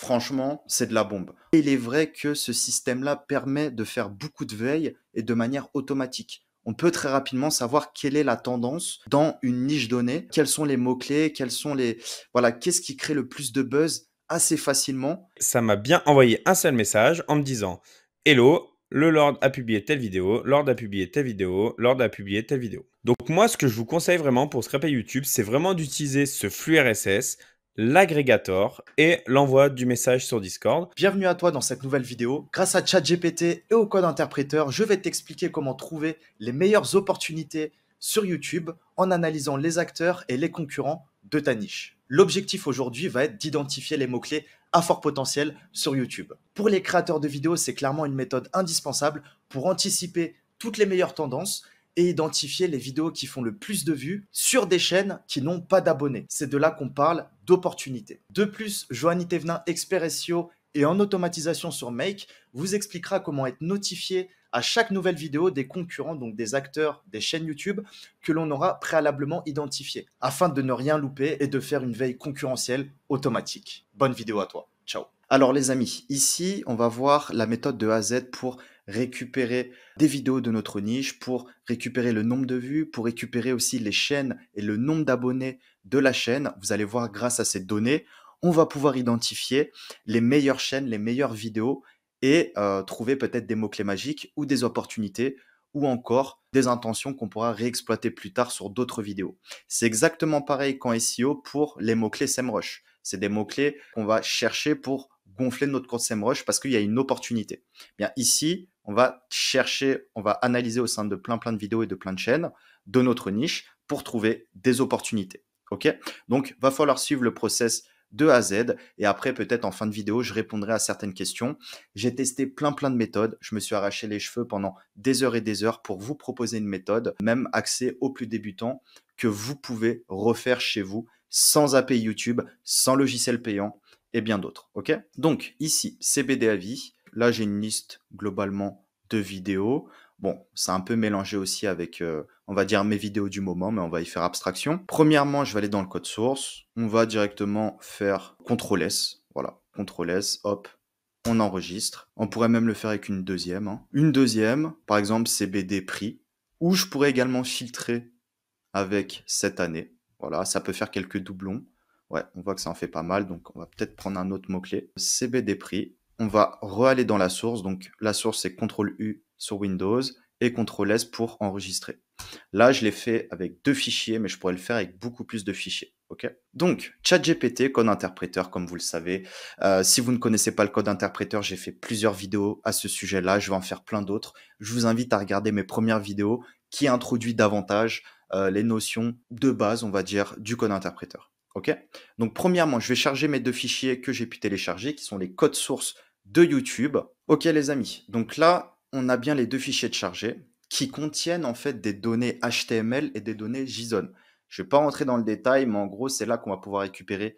Franchement, c'est de la bombe. Et il est vrai que ce système-là permet de faire beaucoup de veille et de manière automatique. On peut très rapidement savoir quelle est la tendance dans une niche donnée, quels sont les mots-clés, voilà, qu'est-ce qui crée le plus de buzz assez facilement. Ça m'a bien envoyé un seul message en me disant: Hello, le Lord a publié telle vidéo, Lord a publié telle vidéo, Lord a publié telle vidéo. Donc moi, ce que je vous conseille vraiment pour scraper YouTube, c'est vraiment d'utiliser ce flux RSS, l'agrégateur et l'envoi du message sur Discord. Bienvenue à toi dans cette nouvelle vidéo. Grâce à ChatGPT et au code interpréteur, je vais t'expliquer comment trouver les meilleures opportunités sur YouTube en analysant les acteurs et les concurrents de ta niche. L'objectif aujourd'hui va être d'identifier les mots-clés à fort potentiel sur YouTube. Pour les créateurs de vidéos, c'est clairement une méthode indispensable pour anticiper toutes les meilleures tendances et identifier les vidéos qui font le plus de vues sur des chaînes qui n'ont pas d'abonnés. C'est de là qu'on parle d'opportunités. De plus, Joanny Thévenin, expert SEO et en automatisation sur Make, vous expliquera comment être notifié à chaque nouvelle vidéo des concurrents, donc des acteurs des chaînes YouTube que l'on aura préalablement identifiés, afin de ne rien louper et de faire une veille concurrentielle automatique. Bonne vidéo à toi. Ciao. Alors les amis, ici on va voir la méthode de A à Z pour récupérer des vidéos de notre niche, pour récupérer le nombre de vues, pour récupérer aussi les chaînes et le nombre d'abonnés de la chaîne. Vous allez voir, grâce à ces données, on va pouvoir identifier les meilleures chaînes, les meilleures vidéos et trouver peut-être des mots-clés magiques ou des opportunités ou encore des intentions qu'on pourra réexploiter plus tard sur d'autres vidéos. C'est exactement pareil qu'en SEO pour les mots-clés SEMrush. C'est des mots-clés qu'on va chercher pour gonfler notre compte SEMrush parce qu'il y a une opportunité. Bien ici, on va chercher, on va analyser au sein de plein de vidéos et de plein de chaînes de notre niche pour trouver des opportunités. Ok? Donc, va falloir suivre le process de A à Z et après peut-être en fin de vidéo je répondrai à certaines questions. J'ai testé plein de méthodes, je me suis arraché les cheveux pendant des heures et des heures pour vous proposer une méthode, même axée aux plus débutants, que vous pouvez refaire chez vous sans API YouTube, sans logiciel payant et bien d'autres. Ok? Donc ici CBD à vie, là j'ai une liste globalement de vidéos. Bon, c'est un peu mélangé aussi avec, on va dire, mes vidéos du moment, mais on va y faire abstraction. Premièrement, je vais aller dans le code source. On va directement faire CTRL-S. Voilà, CTRL-S, hop, on enregistre. On pourrait même le faire avec une deuxième. Hein. Une deuxième, par exemple, CBD prix, ou je pourrais également filtrer avec cette année. Voilà, ça peut faire quelques doublons. Ouais, on voit que ça en fait pas mal, donc on va peut-être prendre un autre mot-clé. CBD prix. On va re-aller dans la source. Donc la source, c'est CTRL-U sur Windows et CTRL-S pour enregistrer. Là, je l'ai fait avec 2 fichiers, mais je pourrais le faire avec beaucoup plus de fichiers. Okay, donc, ChatGPT, code interpréteur, comme vous le savez. Si vous ne connaissez pas le code interpréteur, j'ai fait plusieurs vidéos à ce sujet-là. Je vais en faire plein d'autres. Je vous invite à regarder mes premières vidéos qui introduisent davantage les notions de base, on va dire, du code interpréteur. Ok. Donc, premièrement, je vais charger mes 2 fichiers que j'ai pu télécharger, qui sont les codes sources de YouTube. Ok, les amis. Donc là, on a bien les 2 fichiers de charger qui contiennent en fait des données HTML et des données JSON. Je ne vais pas rentrer dans le détail, mais en gros, c'est là qu'on va pouvoir récupérer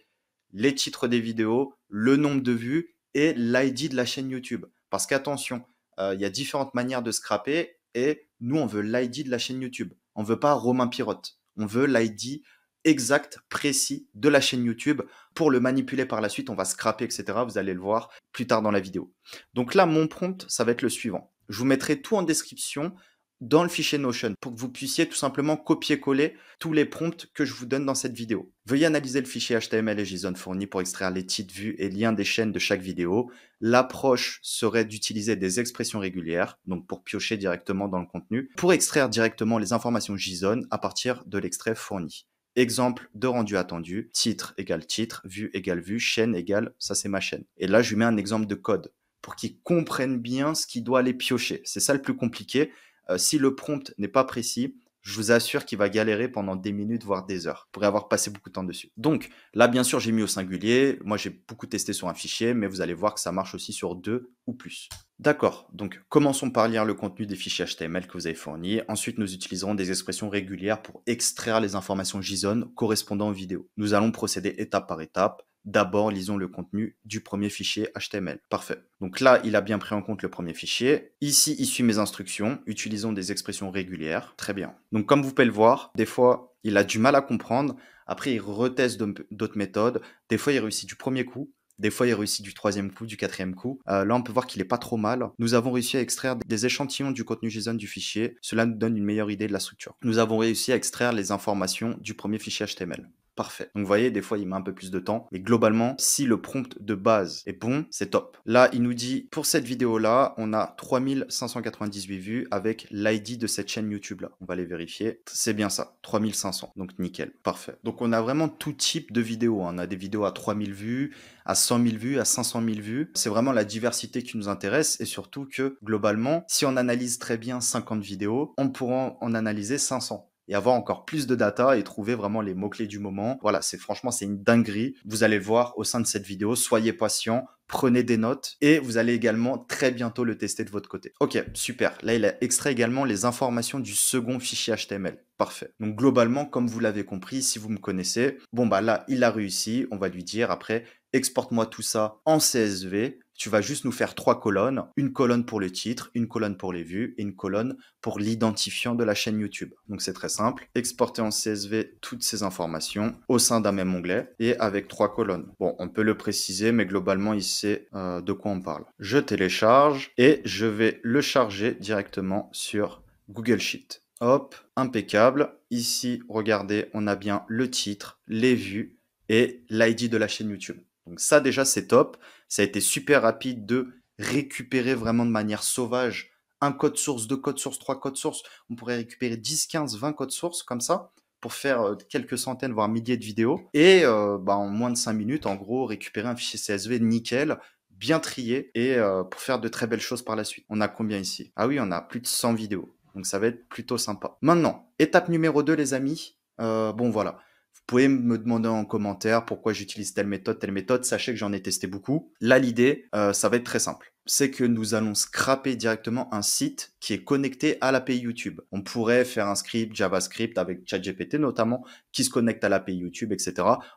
les titres des vidéos, le nombre de vues et l'ID de la chaîne YouTube. Parce qu'attention, il y a différentes manières de scraper et nous, on veut l'ID de la chaîne YouTube. On ne veut pas Romain Pirotte. On veut l'ID exact, précis de la chaîne YouTube pour le manipuler par la suite. On va scraper, etc. Vous allez le voir plus tard dans la vidéo. Donc là, mon prompt, ça va être le suivant. Je vous mettrai tout en description dans le fichier Notion pour que vous puissiez tout simplement copier-coller tous les prompts que je vous donne dans cette vidéo. Veuillez analyser le fichier HTML et JSON fourni pour extraire les titres, vues et liens des chaînes de chaque vidéo. L'approche serait d'utiliser des expressions régulières, donc pour piocher directement dans le contenu, pour extraire directement les informations JSON à partir de l'extrait fourni. Exemple de rendu attendu, titre égale titre, vue égale vue, chaîne égale, ça c'est ma chaîne. Et là, je lui mets un exemple de code pour qu'il comprenne bien ce qu'il doit aller piocher. C'est ça le plus compliqué. Si le prompt n'est pas précis, je vous assure qu'il va galérer pendant des minutes, voire des heures. Il pourrait avoir passé beaucoup de temps dessus. Donc là, bien sûr, j'ai mis au singulier. Moi, j'ai beaucoup testé sur un fichier, mais vous allez voir que ça marche aussi sur 2 ou plus. D'accord, donc commençons par lire le contenu des fichiers HTML que vous avez fournis. Ensuite, nous utiliserons des expressions régulières pour extraire les informations JSON correspondant aux vidéos. Nous allons procéder étape par étape. D'abord, lisons le contenu du premier fichier HTML. Parfait. Donc là, il a bien pris en compte le premier fichier. Ici, il suit mes instructions. Utilisons des expressions régulières. Très bien. Donc comme vous pouvez le voir, des fois, il a du mal à comprendre. Après, il reteste d'autres méthodes. Des fois, il réussit du premier coup. Des fois, il réussit du troisième coup, du quatrième coup. Là, on peut voir qu'il est pas trop mal. Nous avons réussi à extraire des échantillons du contenu JSON du fichier. Cela nous donne une meilleure idée de la structure. Nous avons réussi à extraire les informations du premier fichier HTML. Parfait. Donc vous voyez, des fois, il met un peu plus de temps. Mais globalement, si le prompt de base est bon, c'est top. Là, il nous dit, pour cette vidéo-là, on a 3598 vues avec l'ID de cette chaîne YouTube-là. On va les vérifier. C'est bien ça, 3500. Donc nickel, parfait. Donc on a vraiment tout type de vidéos. On a des vidéos à 3000 vues, à 100 000 vues, à 500 000 vues. C'est vraiment la diversité qui nous intéresse et surtout que, globalement, si on analyse très bien 50 vidéos, on pourra en analyser 500 et avoir encore plus de data et trouver vraiment les mots-clés du moment. Voilà, franchement, c'est une dinguerie. Vous allez le voir au sein de cette vidéo. Soyez patient, prenez des notes et vous allez également très bientôt le tester de votre côté. Ok, super. Là, il a extrait également les informations du second fichier HTML. Parfait. Donc, globalement, comme vous l'avez compris, si vous me connaissez, bon, bah là, il a réussi. On va lui dire après, exporte-moi tout ça en CSV. Tu vas juste nous faire 3 colonnes, une colonne pour le titre, une colonne pour les vues et une colonne pour l'identifiant de la chaîne YouTube. Donc c'est très simple, exporter en CSV toutes ces informations au sein d'un même onglet et avec 3 colonnes. Bon, on peut le préciser, mais globalement, il sait de quoi on parle. Je télécharge et je vais le charger directement sur Google Sheet. Hop, impeccable. Ici, regardez, on a bien le titre, les vues et l'ID de la chaîne YouTube. Donc ça déjà c'est top, ça a été super rapide de récupérer vraiment de manière sauvage un code source, 2 codes sources, 3 codes sources. On pourrait récupérer 10, 15, 20 codes sources comme ça pour faire quelques centaines voire milliers de vidéos et en moins de 5 minutes en gros récupérer un fichier CSV nickel, bien trié et pour faire de très belles choses par la suite. On a combien ici? Ah oui, on a plus de 100 vidéos. Donc ça va être plutôt sympa. Maintenant, étape numéro 2 les amis. Bon voilà. Vous pouvez me demander en commentaire pourquoi j'utilise telle méthode, telle méthode. Sachez que j'en ai testé beaucoup. Là, l'idée, ça va être très simple. C'est que nous allons scraper directement un site qui est connecté à l'API YouTube. On pourrait faire un script JavaScript avec ChatGPT notamment qui se connecte à l'API YouTube, etc.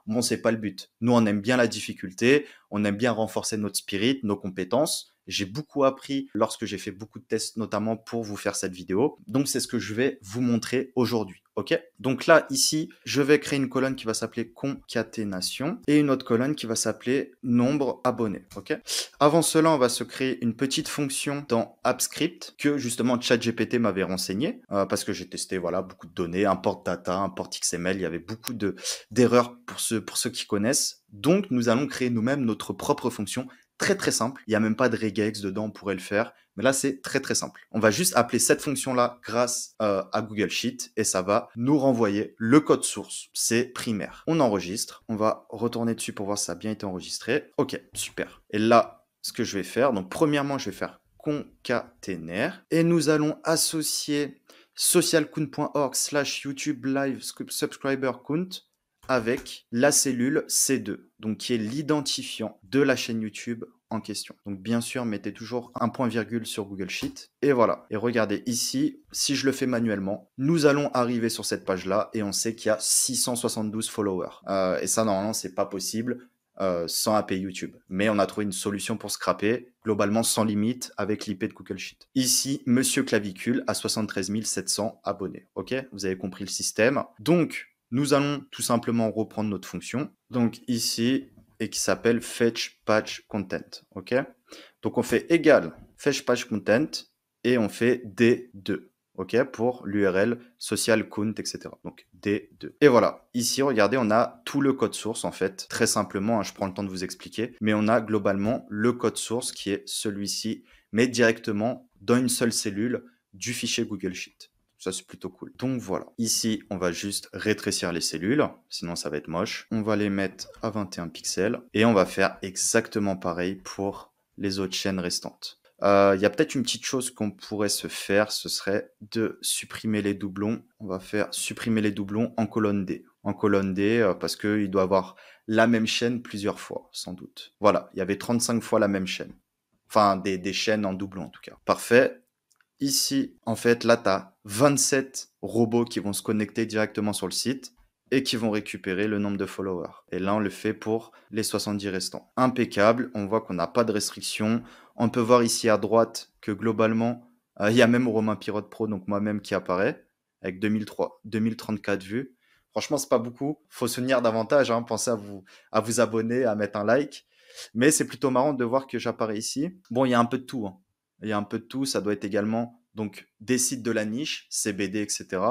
Bon, c'est pas le but. Nous, on aime bien la difficulté, on aime bien renforcer notre spirit, nos compétences. J'ai beaucoup appris lorsque j'ai fait beaucoup de tests, notamment pour vous faire cette vidéo. Donc, c'est ce que je vais vous montrer aujourd'hui. Ok? Donc là, ici, je vais créer une colonne qui va s'appeler concaténation et une autre colonne qui va s'appeler nombre abonnés. Ok? Avant cela, on va se créer une petite fonction dans AppScript que justement ChatGPT m'avait renseigné parce que j'ai testé voilà beaucoup de données, import data, import XML. Il y avait beaucoup d'erreurs pour ceux qui connaissent. Donc, nous allons créer nous-mêmes notre propre fonction. Très très simple, il n'y a même pas de regex dedans, on pourrait le faire, mais là c'est très très simple. On va juste appeler cette fonction-là grâce à Google Sheet et ça va nous renvoyer le code source, c'est primaire. On enregistre, on va retourner dessus pour voir si ça a bien été enregistré. Ok, super. Et là, ce que je vais faire, donc premièrement je vais faire concaténaire et nous allons associer socialcount.org/YouTube live subscriber count avec la cellule C2, donc qui est l'identifiant de la chaîne YouTube en question. Donc bien sûr, mettez toujours un point virgule sur Google Sheet. Et voilà. Et regardez ici, si je le fais manuellement, nous allons arriver sur cette page-là et on sait qu'il y a 672 followers. Et ça, normalement, c'est pas possible sans API YouTube. Mais on a trouvé une solution pour scraper, globalement sans limite, avec l'IP de Google Sheet. Ici, Monsieur Clavicule a 73 700 abonnés. Ok? Vous avez compris le système. Donc, nous allons tout simplement reprendre notre fonction, donc ici, et qui s'appelle fetch page content, ok? Donc on fait égal fetch page content et on fait D2, ok? Pour l'URL social count, etc. Donc D2. Et voilà, ici, regardez, on a tout le code source en fait, très simplement, hein, je prends le temps de vous expliquer, mais on a globalement le code source qui est celui-ci, mais directement dans une seule cellule du fichier Google Sheet. Ça, c'est plutôt cool. Donc voilà. Ici, on va juste rétrécir les cellules. Sinon, ça va être moche. On va les mettre à 21 pixels. Et on va faire exactement pareil pour les autres chaînes restantes. Il y a peut-être une petite chose qu'on pourrait se faire. Ce serait de supprimer les doublons. On va faire supprimer les doublons en colonne D. En colonne D, parce qu'il doit avoir la même chaîne plusieurs fois, sans doute. Voilà. Il y avait 35 fois la même chaîne. Enfin, des chaînes en doublon, en tout cas. Parfait. Ici, en fait, là, tu as 27 robots qui vont se connecter directement sur le site et qui vont récupérer le nombre de followers. Et là, on le fait pour les 70 restants. Impeccable, on voit qu'on n'a pas de restriction. On peut voir ici à droite que globalement, il y a même Romain Pirote Pro, donc moi-même, qui apparaît avec 2034 vues. Franchement, c'est pas beaucoup. Faut se souvenir davantage, hein. Pensez à vous abonner, à mettre un like. Mais c'est plutôt marrant de voir que j'apparais ici. Bon, il y a un peu de tout, hein. Il y a un peu de tout. Ça doit être également donc des sites de la niche, CBD, etc.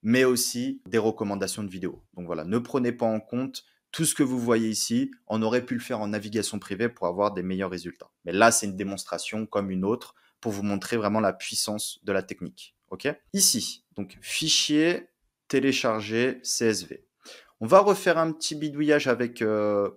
Mais aussi des recommandations de vidéos. Donc voilà, ne prenez pas en compte tout ce que vous voyez ici. On aurait pu le faire en navigation privée pour avoir des meilleurs résultats. Mais là, c'est une démonstration comme une autre pour vous montrer vraiment la puissance de la technique. Ok ? Ici, donc fichier télécharger CSV. On va refaire un petit bidouillage avec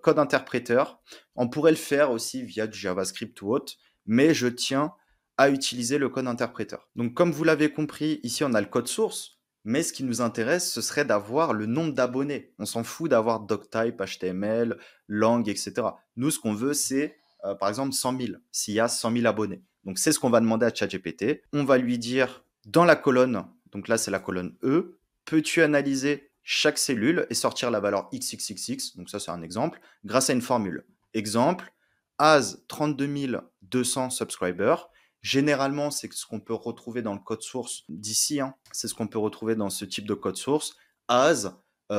code interpréteur. On pourrait le faire aussi via du JavaScript ou autre, mais je tiens à utiliser le code interpréteur. Donc comme vous l'avez compris, ici on a le code source, mais ce qui nous intéresse, ce serait d'avoir le nombre d'abonnés. On s'en fout d'avoir doctype, HTML, langue, etc. Nous, ce qu'on veut, c'est par exemple 100 000, s'il y a 100 000 abonnés. Donc c'est ce qu'on va demander à ChatGPT. On va lui dire dans la colonne, donc là c'est la colonne E, peux-tu analyser chaque cellule et sortir la valeur XXXX, donc ça c'est un exemple, grâce à une formule. Exemple, as 32 200 subscribers. Généralement, c'est ce qu'on peut retrouver dans le code source d'ici, hein. C'est ce qu'on peut retrouver dans ce type de code source. As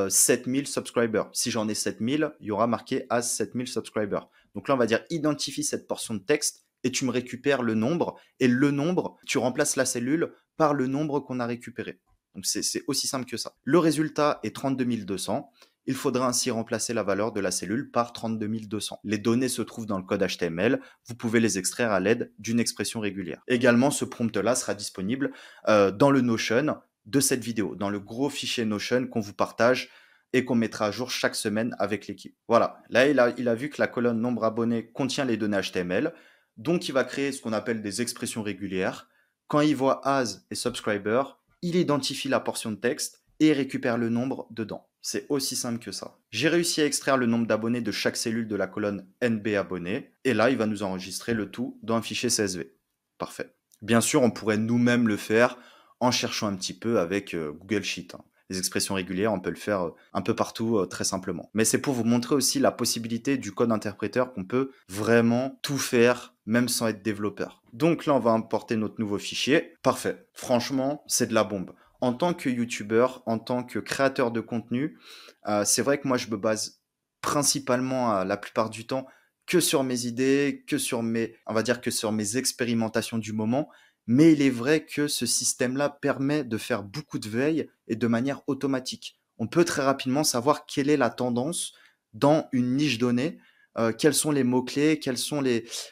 7000 subscribers. Si j'en ai 7000, il y aura marqué as 7000 subscribers. Donc là, on va dire identifie cette portion de texte et tu me récupères le nombre. Et le nombre, tu remplaces la cellule par le nombre qu'on a récupéré. Donc c'est aussi simple que ça. Le résultat est 32 200. Il faudra ainsi remplacer la valeur de la cellule par 32 200. Les données se trouvent dans le code HTML. Vous pouvez les extraire à l'aide d'une expression régulière. Également, ce prompt-là sera disponible dans le Notion de cette vidéo, dans le gros fichier Notion qu'on vous partage et qu'on mettra à jour chaque semaine avec l'équipe. Voilà, là il a vu que la colonne nombre abonnés contient les données HTML, donc il va créer ce qu'on appelle des expressions régulières. Quand il voit as et subscriber, il identifie la portion de texte et récupère le nombre dedans. C'est aussi simple que ça. J'ai réussi à extraire le nombre d'abonnés de chaque cellule de la colonne NB abonnés, et là il va nous enregistrer le tout dans un fichier CSV. Parfait. Bien sûr, on pourrait nous-mêmes le faire en cherchant un petit peu avec Google Sheet, hein. Les expressions régulières, on peut le faire un peu partout très simplement. Mais c'est pour vous montrer aussi la possibilité du code interpréteur qu'on peut vraiment tout faire, même sans être développeur. Donc là, on va importer notre nouveau fichier. Parfait. Franchement, c'est de la bombe. En tant que YouTuber, en tant que créateur de contenu, c'est vrai que moi, je me base principalement, la plupart du temps, que sur mes idées, que sur on va dire que sur mes expérimentations du moment. Mais il est vrai que ce système-là permet de faire beaucoup de veille et de manière automatique. On peut très rapidement savoir quelle est la tendance dans une niche donnée, quels sont les mots-clés,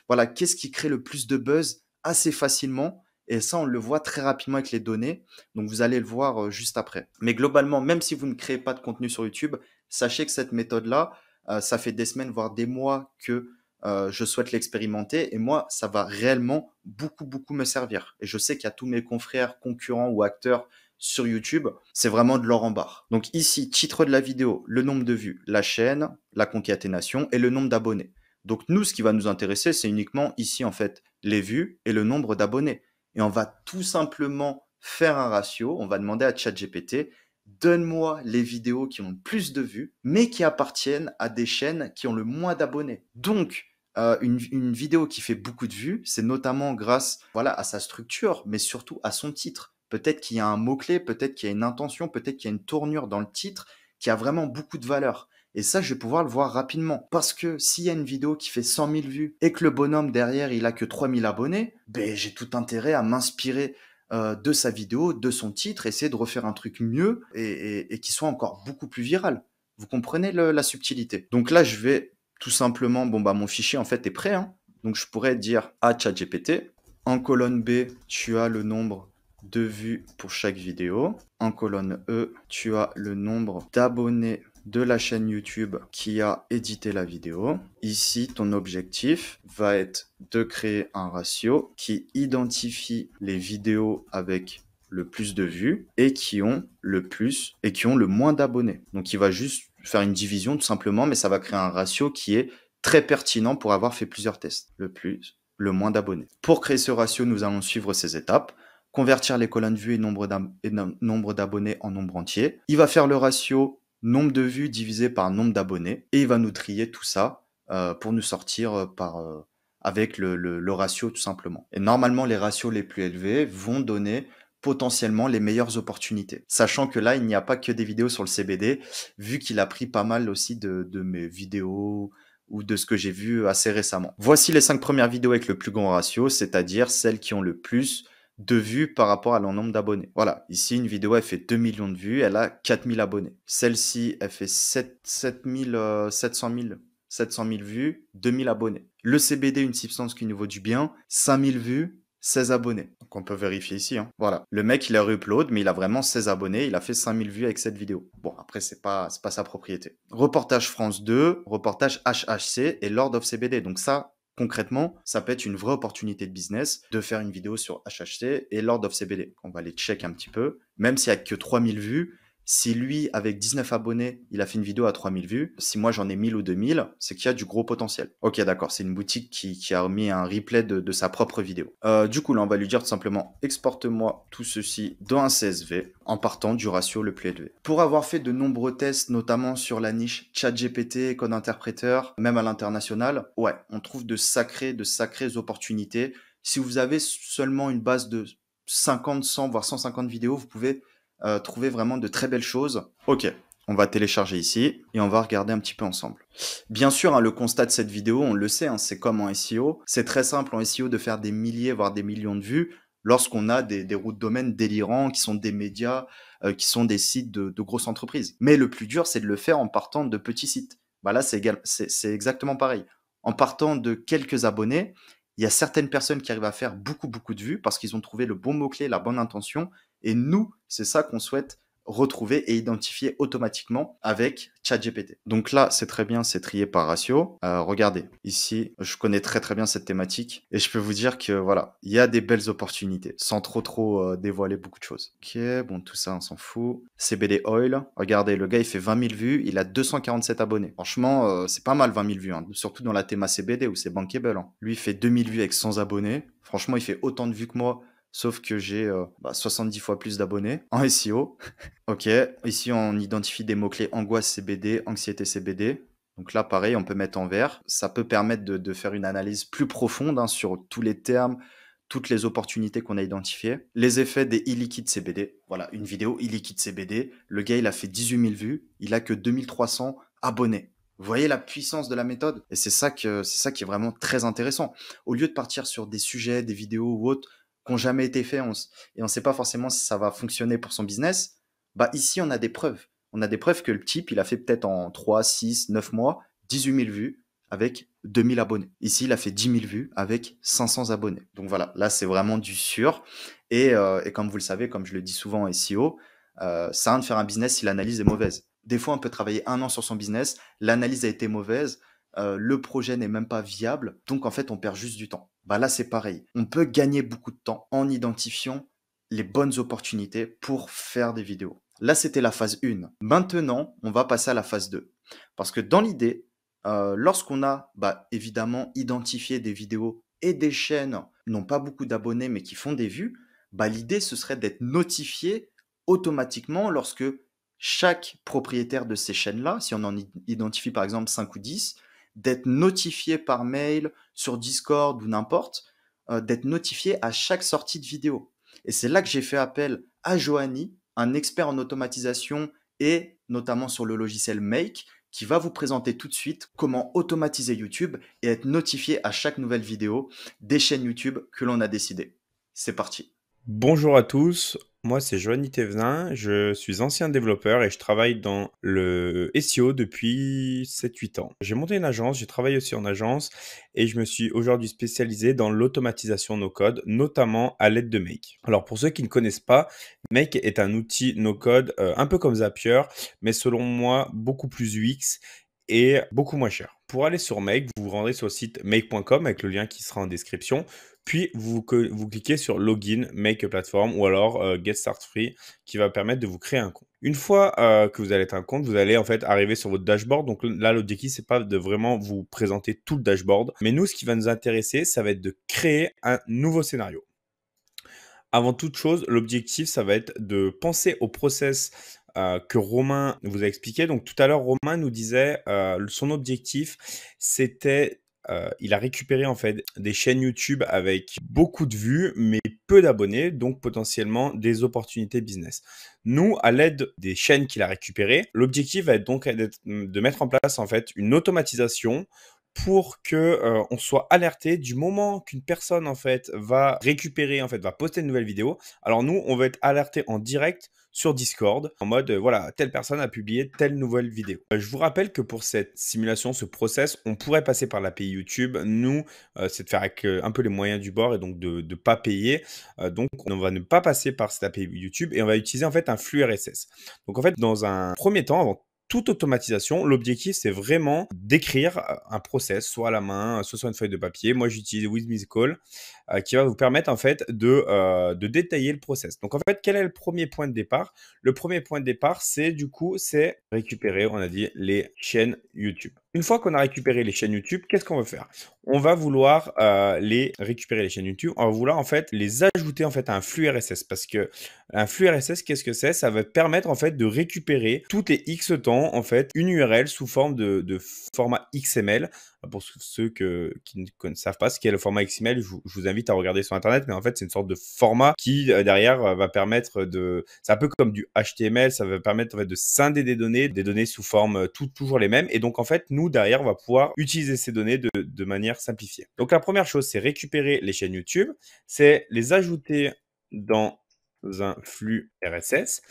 voilà, qu'est-ce qui crée le plus de buzz assez facilement. Et ça, on le voit très rapidement avec les données. Donc, vous allez le voir juste après. Mais globalement, même si vous ne créez pas de contenu sur YouTube, sachez que cette méthode-là, ça fait des semaines, voire des mois que je souhaite l'expérimenter et moi, ça va réellement beaucoup, beaucoup me servir. Et je sais qu'il y a tous mes confrères, concurrents ou acteurs sur YouTube, c'est vraiment de l'or en barre. Donc ici, titre de la vidéo, le nombre de vues, la chaîne, la concaténation et le nombre d'abonnés. Donc nous, ce qui va nous intéresser, c'est uniquement ici, en fait, les vues et le nombre d'abonnés. Et on va tout simplement faire un ratio, on va demander à ChatGPT, donne-moi les vidéos qui ont le plus de vues, mais qui appartiennent à des chaînes qui ont le moins d'abonnés. Donc, une vidéo qui fait beaucoup de vues, c'est notamment grâce voilà, à sa structure, mais surtout à son titre. Peut-être qu'il y a un mot-clé, peut-être qu'il y a une intention, peut-être qu'il y a une tournure dans le titre qui a vraiment beaucoup de valeur. Et ça, je vais pouvoir le voir rapidement. Parce que s'il y a une vidéo qui fait 100 000 vues et que le bonhomme derrière, il a que 3 000 abonnés, ben, j'ai tout intérêt à m'inspirer de sa vidéo, de son titre, essayer de refaire un truc mieux et qui soit encore beaucoup plus viral. Vous comprenez la subtilité. Donc là, je vais tout simplement, bon bah mon fichier en fait est prêt, hein. Donc je pourrais dire à ChatGPT, en colonne B, tu as le nombre de vues pour chaque vidéo. En colonne E, tu as le nombre d'abonnés de la chaîne YouTube qui a édité la vidéo. Ici, ton objectif va être de créer un ratio qui identifie les vidéos avec le plus de vues et qui ont le moins d'abonnés. Donc il va juste faire une division tout simplement, mais ça va créer un ratio qui est très pertinent pour avoir fait plusieurs tests. Le plus, le moins d'abonnés. Pour créer ce ratio, nous allons suivre ces étapes. Convertir les colonnes vues et nombre d'abonnés en nombre entier. Il va faire le ratio nombre de vues divisé par nombre d'abonnés et il va nous trier tout ça pour nous sortir avec le ratio tout simplement. Et normalement, les ratios les plus élevés vont donner potentiellement les meilleures opportunités. Sachant que là, il n'y a pas que des vidéos sur le CBD, vu qu'il a pris pas mal aussi de mes vidéos ou de ce que j'ai vu assez récemment. Voici les 5 premières vidéos avec le plus grand ratio, c'est-à-dire celles qui ont le plus de vues par rapport à leur nombre d'abonnés. Voilà, ici une vidéo elle fait 2 millions de vues, elle a 4000 abonnés. Celle-ci elle fait 700 000 vues, 2000 abonnés. Le CBD, une substance qui nous vaut du bien, 5000 vues, 16 abonnés. Donc on peut vérifier ici. Hein. Voilà. Le mec, il a upload, mais il a vraiment 16 abonnés. Il a fait 5000 vues avec cette vidéo. Bon, après, c'est pas sa propriété. Reportage France 2, reportage HHC et Lord of CBD. Donc ça, concrètement, ça peut être une vraie opportunité de business de faire une vidéo sur HHC et Lord of CBD. On va les check un petit peu. Même s'il n'y a que 3000 vues, si lui, avec 19 abonnés, il a fait une vidéo à 3000 vues, si moi j'en ai 1000 ou 2000, c'est qu'il y a du gros potentiel. Ok, d'accord, c'est une boutique qui a mis un replay de sa propre vidéo. Du coup, là, on va lui dire tout simplement, exporte-moi tout ceci dans un CSV en partant du ratio le plus élevé. Pour avoir fait de nombreux tests, notamment sur la niche ChatGPT, code interpréteur, même à l'international, ouais, on trouve de sacrées opportunités. Si vous avez seulement une base de 50, 100, voire 150 vidéos, vous pouvez trouver vraiment de très belles choses. Ok, on va télécharger ici et on va regarder un petit peu ensemble. Bien sûr, hein, le constat de cette vidéo, on le sait, hein, c'est comme en SEO. C'est très simple en SEO de faire des milliers, voire des millions de vues lorsqu'on a des routes de domaine délirants qui sont des médias, qui sont des sites de grosses entreprises. Mais le plus dur, c'est de le faire en partant de petits sites. Bah là, c'est exactement pareil. En partant de quelques abonnés, il y a certaines personnes qui arrivent à faire beaucoup de vues parce qu'ils ont trouvé le bon mot-clé, la bonne intention. Et nous, c'est ça qu'on souhaite retrouver et identifier automatiquement avec ChatGPT. Donc là, c'est très bien, c'est trié par ratio. Regardez, ici, je connais très bien cette thématique et je peux vous dire que voilà, il y a des belles opportunités sans trop dévoiler beaucoup de choses. Ok, bon, tout ça, on s'en fout. CBD Oil, regardez, le gars, il fait 20 000 vues, il a 247 abonnés. Franchement, c'est pas mal 20 000 vues, hein, surtout dans la théma CBD où c'est bankable. Hein. Lui, il fait 2000 vues avec 100 abonnés. Franchement, il fait autant de vues que moi. Sauf que j'ai 70 fois plus d'abonnés en SEO. Ok, ici on identifie des mots-clés angoisse CBD, anxiété CBD. Donc là, pareil, on peut mettre en vert. Ça peut permettre de faire une analyse plus profonde hein, sur tous les termes, toutes les opportunités qu'on a identifiées. Les effets des e-liquid CBD. Voilà, une vidéo e-liquid CBD. Le gars, il a fait 18 000 vues. Il a que 2300 abonnés. Vous voyez la puissance de la méthode? Et c'est ça qui est vraiment très intéressant. Au lieu de partir sur des sujets, des vidéos ou autres, qui n'ont jamais été faits et on ne sait pas forcément si ça va fonctionner pour son business, bah ici on a des preuves. On a des preuves que le type, il a fait peut-être en 3, 6, 9 mois, 18 000 vues avec 2000 abonnés. Ici, il a fait 10 000 vues avec 500 abonnés. Donc voilà, là c'est vraiment du sûr. Et comme vous le savez, comme je le dis souvent en SEO, ça sert à rien de faire un business si l'analyse est mauvaise. Des fois, on peut travailler 1 an sur son business, l'analyse a été mauvaise, le projet n'est même pas viable, donc en fait, on perd juste du temps. Bah là, c'est pareil. On peut gagner beaucoup de temps en identifiant les bonnes opportunités pour faire des vidéos. Là, c'était la phase 1. Maintenant, on va passer à la phase 2. Parce que dans l'idée, lorsqu'on a évidemment identifié des vidéos et des chaînes qui n'ont pas beaucoup d'abonnés mais qui font des vues, l'idée, ce serait d'être notifié automatiquement lorsque chaque propriétaire de ces chaînes-là, si on en identifie par exemple 5 ou 10, d'être notifié par mail, sur Discord ou n'importe, d'être notifié à chaque sortie de vidéo. Et c'est là que j'ai fait appel à Johanny, un expert en automatisation et notamment sur le logiciel Make, qui va vous présenter tout de suite comment automatiser YouTube et être notifié à chaque nouvelle vidéo des chaînes YouTube que l'on a décidé. C'est parti. Bonjour à tous, moi c'est Johanny Thévenin, je suis ancien développeur et je travaille dans le SEO depuis 7-8 ans. J'ai monté une agence, j'ai travaillé aussi en agence et je me suis aujourd'hui spécialisé dans l'automatisation no-code, notamment à l'aide de Make. Alors pour ceux qui ne connaissent pas, Make est un outil no-code un peu comme Zapier, mais selon moi beaucoup plus UX et beaucoup moins cher. Pour aller sur Make, vous vous rendrez sur le site make.com avec le lien qui sera en description. Puis, vous cliquez sur Login, Make a Platform ou alors Get Start Free qui va permettre de vous créer un compte. Une fois que vous allez être un compte, vous allez en fait arriver sur votre dashboard. Donc là, l'objectif, c'est pas de vraiment vous présenter tout le dashboard. Mais nous, ce qui va nous intéresser, ça va être de créer un nouveau scénario. Avant toute chose, l'objectif, ça va être de penser au process que Romain vous a expliqué. Donc tout à l'heure, Romain nous disait son objectif, c'était il a récupéré en fait des chaînes YouTube avec beaucoup de vues, mais peu d'abonnés, donc potentiellement des opportunités business. Nous, à l'aide des chaînes qu'il a récupérées, l'objectif va être donc de mettre en place en fait une automatisation pour que on soit alerté du moment qu'une personne en fait va récupérer, en fait, va poster une nouvelle vidéo. Alors nous, on va être alerté en direct sur Discord en mode voilà, telle personne a publié telle nouvelle vidéo. Je vous rappelle que pour cette simulation, ce process, on pourrait passer par l'API YouTube. Nous, c'est de faire avec un peu les moyens du bord et donc de ne pas payer. Donc on va ne pas passer par cette API YouTube et on va utiliser en fait un flux RSS. Donc en fait, dans un premier temps, avant toute automatisation, l'objectif, c'est vraiment d'écrire un process, soit à la main, soit sur une feuille de papier. Moi, j'utilise WithMusical, qui va vous permettre, en fait, de détailler le process. Donc, en fait, quel est le premier point de départ? Le premier point de départ, c'est récupérer, on a dit, les chaînes YouTube. Une fois qu'on a récupéré les chaînes YouTube, qu'est-ce qu'on veut faire? On va vouloir récupérer les chaînes YouTube. On va vouloir, en fait, les ajouter, en fait, à un flux RSS. Parce que un flux RSS, qu'est-ce que c'est? Ça va te permettre, en fait, de récupérer toutes les X temps, en fait, une URL sous forme de format XML. Pour ceux qui ne savent pas ce qu'est le format XML, je vous invite à regarder sur Internet, mais en fait, c'est une sorte de format qui, derrière, va permettre de... C'est un peu comme du HTML, ça va permettre en fait, de scinder des données sous forme toujours les mêmes. Et donc, en fait, nous, derrière, on va pouvoir utiliser ces données de manière simplifiée. Donc, la première chose, c'est récupérer les chaînes YouTube, c'est les ajouter dans un flux RSS.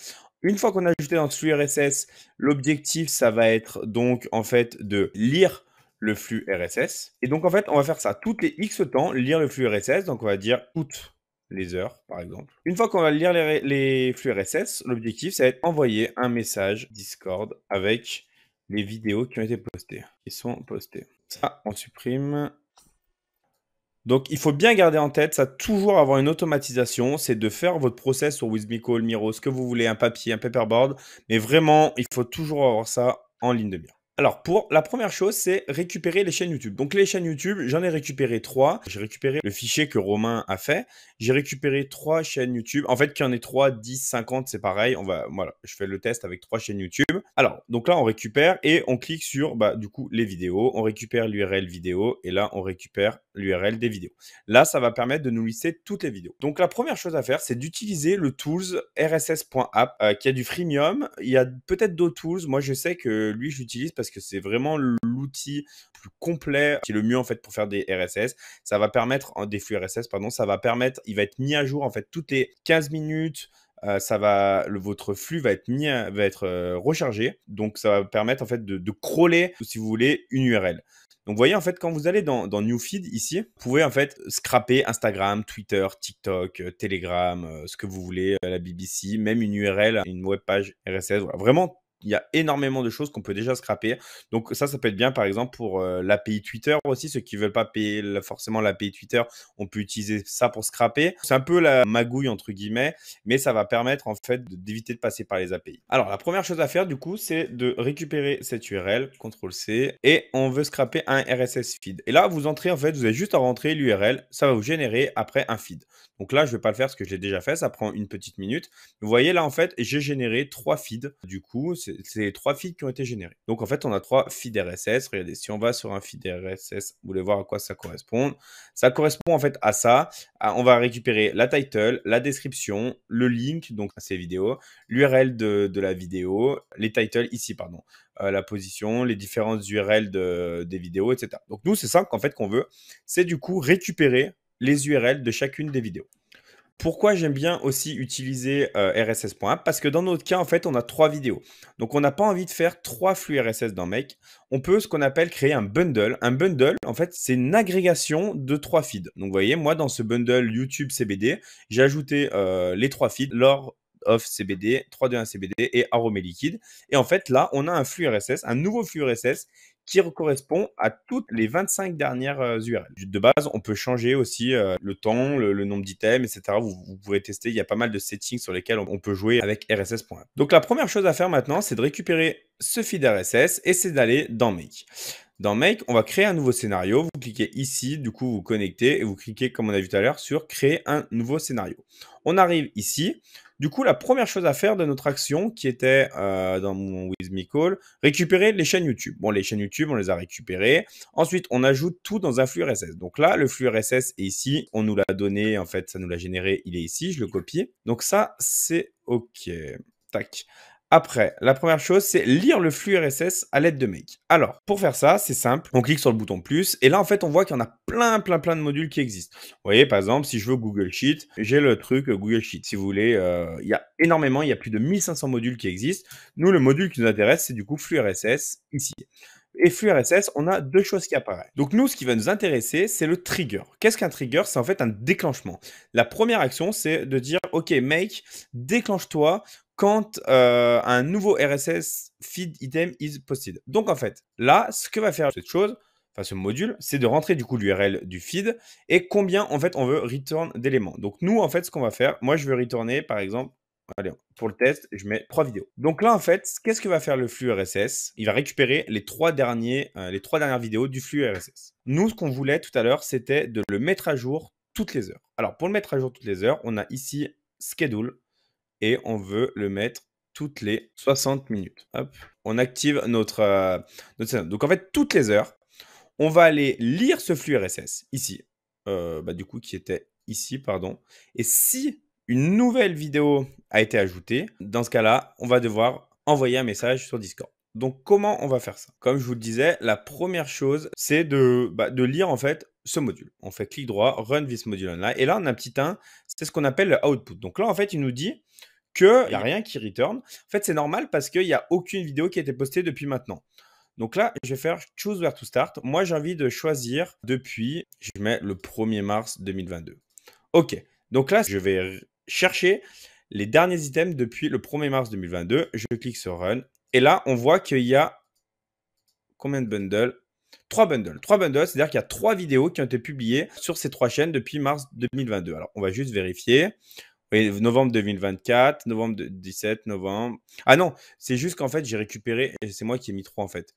Une fois qu'on a ajouté dans ce flux RSS, l'objectif, ça va être donc en fait de lire le flux RSS. Et donc en fait, on va faire ça toutes les X temps, lire le flux RSS. Donc on va dire toutes les heures, par exemple. Une fois qu'on va lire les flux RSS, l'objectif, ça va être envoyer un message Discord avec les vidéos qui ont été postées, qui sont postées. Ça, on supprime. Donc, il faut bien garder en tête, ça toujours avoir une automatisation, c'est de faire votre process sur WithMeCall, Miro, ce que vous voulez, un papier, un paperboard, mais vraiment, il faut toujours avoir ça en ligne de mire. Alors, pour la première chose, c'est récupérer les chaînes YouTube. Donc, les chaînes YouTube, j'en ai récupéré 3. J'ai récupéré le fichier que Romain a fait. J'ai récupéré 3 chaînes YouTube. En fait, qu'il y en ait 3, 10, 50, c'est pareil. Voilà, je fais le test avec 3 chaînes YouTube. Alors, donc là, on récupère et on clique sur, du coup, les vidéos. On récupère l'URL vidéo et là, on récupère l'URL des vidéos. Là, ça va permettre de nous lister toutes les vidéos. Donc, la première chose à faire, c'est d'utiliser le tools rss.app qui a du freemium. Il y a peut-être d'autres tools. Moi, je sais que lui, je l'utilise parce que c'est vraiment l'outil plus complet qui est le mieux en fait pour faire des RSS. Ça va permettre des flux RSS, pardon. Ça va permettre, il va être mis à jour en fait toutes les 15 minutes. Votre flux va être rechargé. Donc, ça va permettre en fait de crawler, si vous voulez, une URL. Donc, vous voyez, en fait, quand vous allez dans Newsfeed, ici, vous pouvez, en fait, scraper Instagram, Twitter, TikTok, Telegram, ce que vous voulez, la BBC, même une URL, une web page RSS. Voilà. Vraiment, il y a énormément de choses qu'on peut déjà scraper. Donc, ça peut être bien, par exemple, pour l'API Twitter aussi. Ceux qui ne veulent pas payer forcément l'API Twitter, on peut utiliser ça pour scraper. C'est un peu la magouille, entre guillemets, mais ça va permettre, en fait, d'éviter de passer par les API. Alors, la première chose à faire, du coup, c'est de récupérer cette URL, CTRL-C, et on veut scraper un RSS feed. Et là, vous entrez, en fait, vous avez juste à rentrer l'URL. Ça va vous générer après un feed. Donc là, je ne vais pas le faire parce que je l'ai déjà fait. Ça prend une petite minute. Vous voyez, là, en fait, j'ai généré 3 feeds. Du coup, c'est les 3 feeds qui ont été générés. Donc, en fait, on a 3 feeds RSS. Regardez, si on va sur un feed RSS, vous voulez voir à quoi ça correspond. Ça correspond, en fait, à ça. On va récupérer la title, la description, le link, donc ces vidéos, l'URL de la vidéo, les titles ici, pardon. La position, les différentes URL des vidéos, etc. Donc, nous, c'est ça qu'en fait qu'on veut. C'est du coup récupérer les URL de chacune des vidéos. Pourquoi j'aime bien aussi utiliser RSS.app? Parce que dans notre cas, en fait, on a 3 vidéos. Donc, on n'a pas envie de faire 3 flux RSS dans Make. On peut ce qu'on appelle créer un bundle. Un bundle, en fait, c'est une agrégation de 3 feeds. Donc, vous voyez, moi, dans ce bundle YouTube CBD, j'ai ajouté les 3 feeds, Lord of CBD, 321 CBD et Aromé Liquide. Et en fait, là, on a un flux RSS, un nouveau flux RSS qui correspond à toutes les 25 dernières URL. De base, on peut changer aussi le temps, le nombre d'items, etc. Vous pourrez tester, il y a pas mal de settings sur lesquels on peut jouer avec RSS.app. Donc la première chose à faire maintenant, c'est de récupérer ce feed RSS et c'est d'aller dans Make. Dans Make, on va créer un nouveau scénario. Vous cliquez ici, du coup, vous connectez et vous cliquez, comme on a vu tout à l'heure, sur créer un nouveau scénario. On arrive ici. Du coup, la première chose à faire de notre action qui était dans mon WithMeCall, récupérer les chaînes YouTube. Bon, les chaînes YouTube, on les a récupérées. Ensuite, on ajoute tout dans un flux RSS. Donc là, le flux RSS est ici. On nous l'a donné, en fait, ça nous l'a généré. Il est ici, je le copie. Donc ça, c'est OK. Tac. Après, la première chose, c'est lire le flux RSS à l'aide de Make. Alors, pour faire ça, c'est simple. On clique sur le bouton plus et là, en fait, on voit qu'il y en a plein de modules qui existent. Vous voyez, par exemple, si je veux Google Sheet, j'ai le truc Google Sheet. Si vous voulez, il y a énormément, il y a plus de 1500 modules qui existent. Nous, le module qui nous intéresse, c'est du coup flux RSS ici. Et flux RSS, on a deux choses qui apparaissent. Donc nous, ce qui va nous intéresser, c'est le trigger. Qu'est-ce qu'un trigger? C'est en fait un déclenchement. La première action, c'est de dire, OK, Make, déclenche-toi quand un nouveau RSS feed item is posted. Donc en fait, là, ce que va faire cette chose, enfin ce module, c'est de rentrer du coup l'URL du feed et combien en fait on veut return d'éléments. Donc nous, en fait, ce qu'on va faire, moi je veux retourner par exemple, allez, pour le test, je mets 3 vidéos. Donc là, en fait, qu'est-ce que va faire le flux RSS? Il va récupérer les trois dernières vidéos du flux RSS. Nous, ce qu'on voulait tout à l'heure, c'était de le mettre à jour toutes les heures. Alors, pour le mettre à jour toutes les heures, on a ici Schedule et on veut le mettre toutes les 60 minutes. Hop. On active notre scénario. Donc, en fait, toutes les heures, on va aller lire ce flux RSS ici, du coup, qui était ici, pardon. Et si une nouvelle vidéo a été ajoutée, dans ce cas-là, on va devoir envoyer un message sur Discord. Donc, comment on va faire ça? Comme je vous le disais, la première chose, c'est de lire en fait ce module. On fait clic droit, run this module online. Et là, on a un petit 1, c'est ce qu'on appelle le output. Donc là, en fait, il nous dit qu'il n'y a rien qui return. En fait, c'est normal parce qu'il n'y a aucune vidéo qui a été postée depuis maintenant. Donc là, je vais faire choose where to start. Moi, j'ai envie de choisir depuis, je mets le 1er mars 2022. OK. Donc là, je vais chercher les derniers items depuis le 1er mars 2022. Je clique sur Run. Et là, on voit qu'il y a combien de bundles? 3 bundles. 3 bundles, c'est-à-dire qu'il y a 3 vidéos qui ont été publiées sur ces 3 chaînes depuis mars 2022. Alors, on va juste vérifier. Oui, novembre 2024, novembre 17, novembre. Ah non, c'est juste qu'en fait, j'ai récupéré, et c'est moi qui ai mis 3 en fait.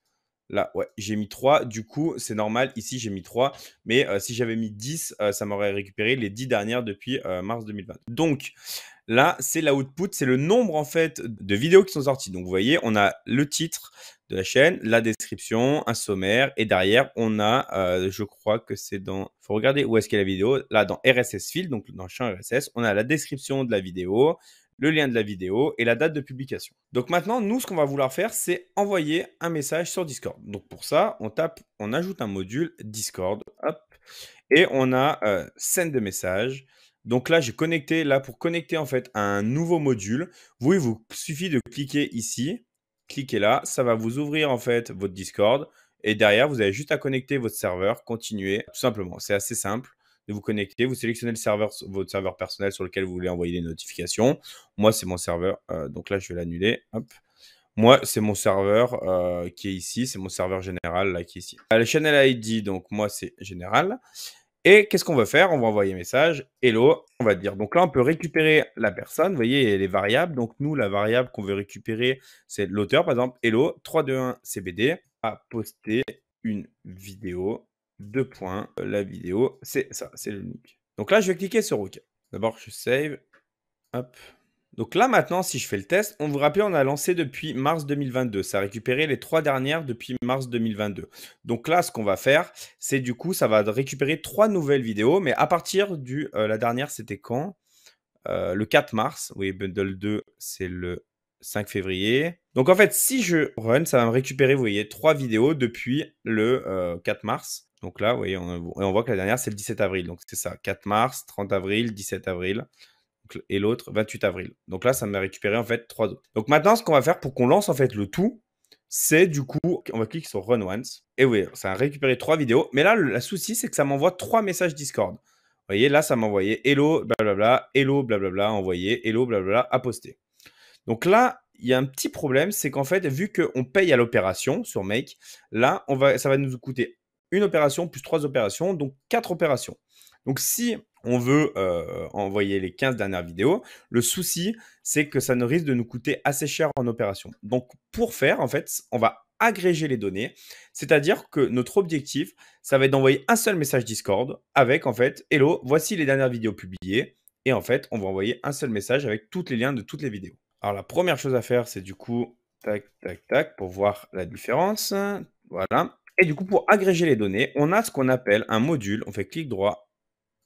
Là, ouais, j'ai mis 3. Du coup, c'est normal. Ici, j'ai mis 3. Mais si j'avais mis 10, ça m'aurait récupéré les 10 dernières depuis mars 2020. Donc, là, c'est l'output. C'est le nombre, en fait, de vidéos qui sont sorties. Donc, vous voyez, on a le titre de la chaîne, la description, un sommaire. Et derrière, on a, je crois que c'est dans... Il faut regarder où est-ce qu'il y a la vidéo. Là, dans RSS Field, donc dans le champ RSS, on a la description de la vidéo, le lien de la vidéo et la date de publication. Donc maintenant, nous, ce qu'on va vouloir faire, c'est envoyer un message sur Discord. Donc pour ça, on ajoute un module Discord, hop, et on a send de message. Donc là, j'ai connecté, là, pour connecter en fait à un nouveau module, il vous suffit de cliquer ici, cliquez là, ça va vous ouvrir en fait votre Discord. Et derrière, vous avez juste à connecter votre serveur, continuer, tout simplement. C'est assez simple de vous connecter. Vous sélectionnez le serveur, votre serveur personnel sur lequel vous voulez envoyer les notifications. Moi, c'est mon serveur. Donc là, je vais l'annuler. Hop. Moi, c'est mon serveur qui est ici. C'est mon serveur général là, qui est ici. Le channel ID, donc moi, c'est général. Et qu'est-ce qu'on va faire? On va envoyer un message. Hello, on va dire. Donc là, on peut récupérer la personne. Vous voyez, il y a les variables. Donc nous, la variable qu'on veut récupérer, c'est l'auteur. Par exemple, hello, 321 CBD a posté une vidéo. Deux points. La vidéo, c'est ça, c'est le link. Donc là, je vais cliquer sur OK. D'abord, je save. Hop. Donc là, maintenant, si je fais le test, on vous rappelle, on a lancé depuis mars 2022. Ça a récupéré les 3 dernières depuis mars 2022. Donc là, ce qu'on va faire, c'est du coup, ça va récupérer 3 nouvelles vidéos. Mais à partir du... la dernière, c'était quand? Le 4 mars. Oui, bundle 2, c'est le 5 février. Donc en fait, si je run, ça va me récupérer, vous voyez, 3 vidéos depuis le 4 mars. Donc là, vous voyez, on voit que la dernière, c'est le 17 avril. Donc c'est ça, 4 mars, 30 avril, 17 avril. Et l'autre, 28 avril. Donc là, ça m'a récupéré en fait 3 autres. Donc maintenant, ce qu'on va faire pour qu'on lance en fait le tout, c'est du coup, on va cliquer sur Run Once. Et oui, ça a récupéré 3 vidéos. Mais là, le souci, c'est que ça m'envoie 3 messages Discord. Vous voyez, là, ça m'a envoyé hello, blablabla, envoyé, hello, blablabla, à poster. Donc là, il y a un petit problème, c'est qu'en fait, vu qu'on paye à l'opération sur Make, là, ça va nous coûter une opération plus 3 opérations, donc 4 opérations. Donc si on veut envoyer les 15 dernières vidéos, le souci, c'est que ça ne risque de nous coûter assez cher en opération. Donc pour faire, en fait, on va agréger les données, c'est-à-dire que notre objectif, ça va être d'envoyer un seul message Discord avec, en fait, hello, voici les dernières vidéos publiées. Et en fait, on va envoyer un seul message avec tous les liens de toutes les vidéos. Alors la première chose à faire, c'est du coup, tac, tac, tac, pour voir la différence. Voilà. Et du coup, pour agréger les données, on a ce qu'on appelle un module. On fait clic droit,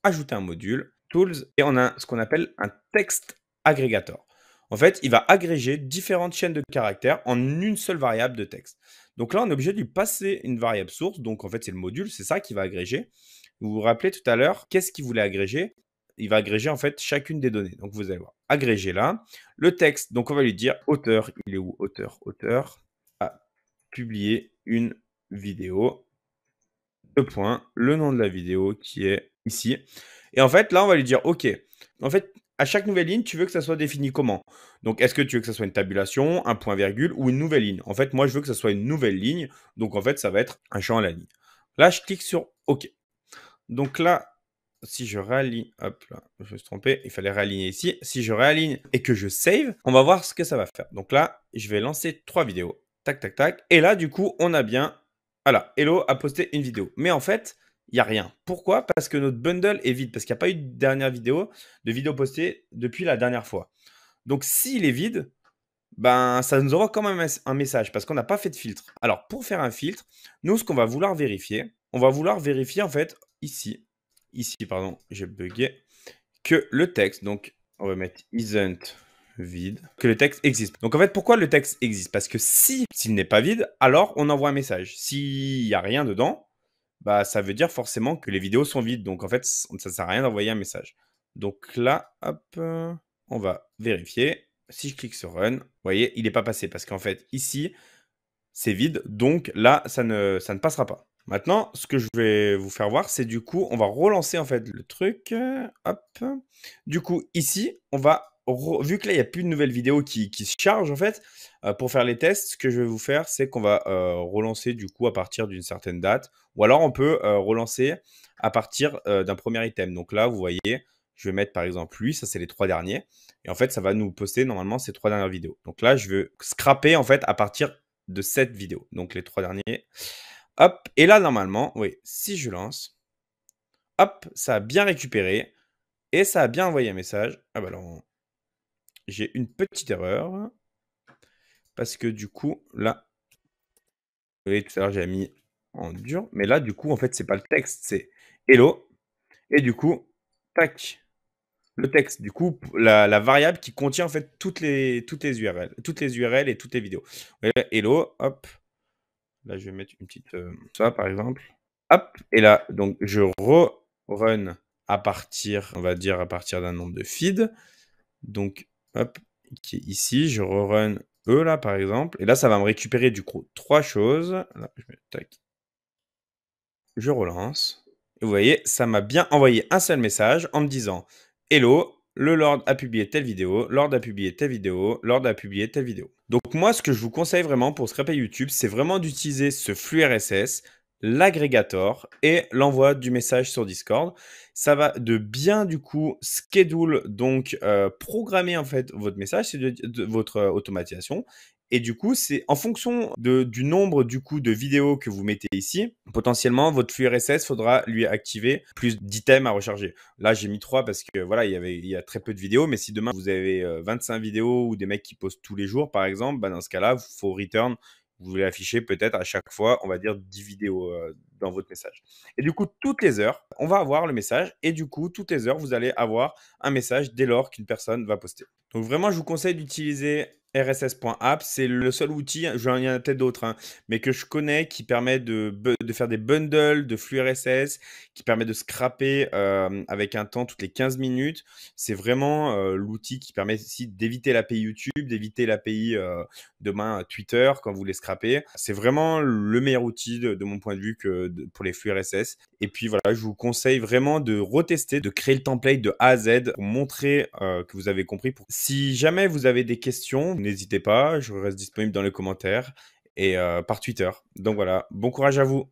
ajouter un module, Tools, et on a ce qu'on appelle un Text Aggregator. en fait, il va agréger différentes chaînes de caractères en une seule variable de texte. Donc là, on est obligé de lui passer une variable source. Donc en fait, c'est le module, c'est ça qui va agréger. Vous vous rappelez tout à l'heure, qu'est-ce qu'il voulait agréger? Il va agréger en fait chacune des données. Donc vous allez voir, agréger là. Le texte, donc on va lui dire auteur, il est où? Auteur, a publié une vidéo. Deux points, le nom de la vidéo qui est ici. Et en fait, là, on va lui dire, OK, en fait, à chaque nouvelle ligne, tu veux que ça soit défini comment? Donc, est-ce que tu veux que ça soit une tabulation, un point virgule ou une nouvelle ligne? En fait, moi, je veux que ça soit une nouvelle ligne. Donc, en fait, ça va être un champ à la ligne. Là, je clique sur OK. Donc là, si je réaligne, hop là, je me suis trompé, il fallait réaligner ici. Si je réaligne et que je save, on va voir ce que ça va faire. Donc là, je vais lancer 3 vidéos. Tac, tac, tac. Et là, du coup, on a bien, voilà, Hello a posté une vidéo. Mais en fait, il n'y a rien. Pourquoi? Parce que notre bundle est vide, parce qu'il n'y a pas eu de dernière vidéo, de vidéo postée depuis la dernière fois. Donc s'il est vide, ben, ça nous envoie quand même un message parce qu'on n'a pas fait de filtre. Alors, pour faire un filtre, nous, ce qu'on va vouloir vérifier, on va vouloir vérifier en fait ici, pardon, j'ai bugué, que le texte, donc on va mettre isn't vide, que le texte existe. Donc en fait, pourquoi le texte existe? Parce que s'il n'est pas vide, alors on envoie un message. S'il n'y a rien dedans, bah, ça veut dire forcément que les vidéos sont vides. Donc en fait, ça ne sert à rien d'envoyer un message. Donc là, hop, on va vérifier. Si je clique sur Run, vous voyez, il n'est pas passé parce qu'en fait, ici, c'est vide. Donc là, ça ne passera pas. Maintenant, ce que je vais vous faire voir, c'est du coup, on va relancer en fait le truc. Hop. Du coup, ici, on va, vu que là, il n'y a plus de nouvelles vidéos qui se chargent en fait, pour faire les tests, ce que je vais vous faire, c'est qu'on va relancer du coup à partir d'une certaine date. Ou alors, on peut relancer à partir d'un premier item. Donc là, vous voyez, je vais mettre par exemple lui, ça c'est les 3 derniers. Et en fait, ça va nous poster normalement ces 3 dernières vidéos. Donc là, je veux scraper en fait à partir de cette vidéo. Donc les 3 derniers. Hop. Et là, normalement, oui, si je lance, hop, ça a bien récupéré et ça a bien envoyé un message. Ah bah alors, j'ai une petite erreur parce que du coup, là, vous voyez, tout à l'heure, j'ai mis en dur. Mais là, du coup, en fait, c'est pas le texte, c'est hello. Et du coup, tac, le texte. Du coup, la variable qui contient en fait toutes les URL. Toutes les URL et toutes les vidéos. Vous voyez, hello, hop. Là, je vais mettre une petite, ça par exemple. Hop, et là, donc je run à partir, on va dire à partir d'un nombre de feed. Donc, hop, qui est ici, je rerun E là par exemple. Et là, ça va me récupérer du coup 3 choses. Là, je mets tac. Je relance. Et vous voyez, ça m'a bien envoyé un seul message en me disant hello, le Lord a publié telle vidéo, Lord a publié telle vidéo, Lord a publié telle vidéo. Donc moi, ce que je vous conseille vraiment pour scraper YouTube, c'est vraiment d'utiliser ce flux RSS, l'agrégator et l'envoi du message sur Discord. Ça va de bien du coup schedule, donc programmer en fait votre message, c'est votre automatisation. Et du coup, c'est en fonction du nombre du coup de vidéos que vous mettez ici, potentiellement votre flux RSS faudra lui activer plus d'items à recharger. Là, j'ai mis 3 parce que voilà, il y a très peu de vidéos, mais si demain vous avez 25 vidéos ou des mecs qui postent tous les jours par exemple, bah, dans ce cas-là, il faut return, vous voulez afficher peut-être à chaque fois, on va dire 10 vidéos dans votre message. Et du coup, toutes les heures, on va avoir le message et du coup, toutes les heures, vous allez avoir un message dès lors qu'une personne va poster. Donc vraiment, je vous conseille d'utiliser RSS.app, c'est le seul outil, il y en a peut-être d'autres, hein, mais que je connais qui permet de faire des bundles de flux RSS, qui permet de scraper avec un temps toutes les 15 minutes. C'est vraiment l'outil qui permet aussi d'éviter l'API YouTube, d'éviter l'API demain Twitter quand vous les scrapez. C'est vraiment le meilleur outil de mon point de vue pour les flux RSS. Et puis voilà, je vous conseille vraiment de retester, de créer le template de A à Z pour montrer que vous avez compris. Si jamais vous avez des questions, n'hésitez pas, je reste disponible dans les commentaires et par Twitter. Donc voilà, bon courage à vous.